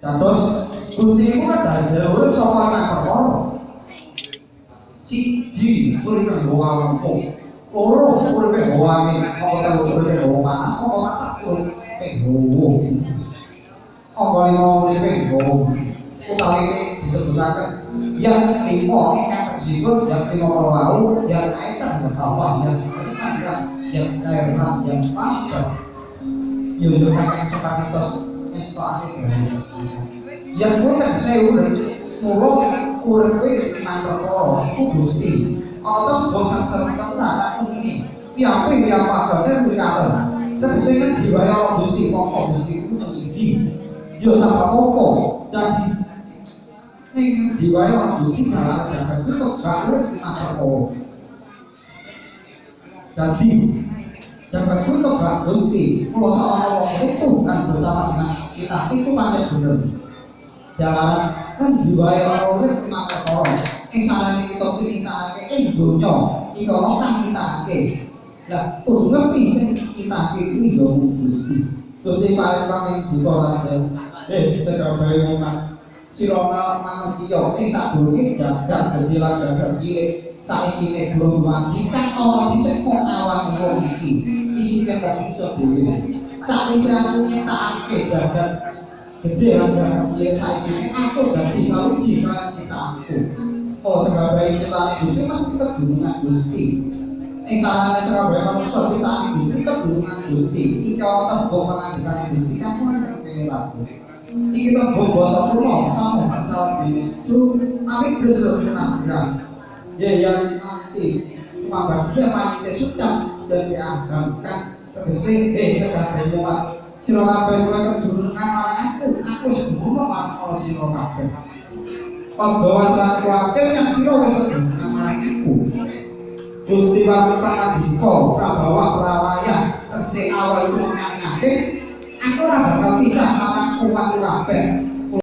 Dados Gusti iku kan dari urip sapa anak perkara. Siji uripe nggawa lampu. Loro uripe nggawa angin, apa telu uripe nggawa panas, apa mata uripe nggawa. Apa lima uripe nggawa. Utawi disebutaken yang lima ingkang tersebut yang lima wau yang kaitan bertambah yang kaitan yang pangkat yang kakek sepatitos estok yang bukan saya udah mulu uripe nang perkara iku Gusti ana bosan serta tak ini piye piye padane mrikaten sing diwaya Gusti kok Gusti ku siji yo sampe apa dadi ning diwaya Gusti salah jagat itu gak urip nang perkara dadi jagat itu gak Gusti kula salah itu kan bersama dengan kita itu pancen bener jalan kan diwaya urip nang perkara ing salane kita pinikake ing donya iki ana kang pinikake lah kudu ngerti sing pinikake kuwi yo Gusti Gusti paring buka lan sedawae momen sirana mangerti yo ing sadurunge jagat dadi lan jagat cilik saisine durung wangi kan ora dhisik kok awak wong iki isine kok iso dhewe sakwise aku nyetakake jagat gede lan jagat cilik saisine aku dadi sawiji salah kita aku oh sebagai kita Gusti masih kita gulungan Gusti ing salane sebagai manusia kita Gusti kedulungan Gusti iki ana tembung pangandikan Gusti kamu kene lagu iki tembung basa kuno sama basa itu amik terus nasran ya yang nanti cuma bagian mayite sudah dan diagamkan tegese sebagai umat sira kabeh kowe kedulungan aku wis ngono Mas karo sira kabeh penggawa lan kuwatir yang sira wis kedulungan marang aku Gusti Pangandika Prabawa Prawaya tegese awal itu ngene aku ora bakal pisah marang umat kabeh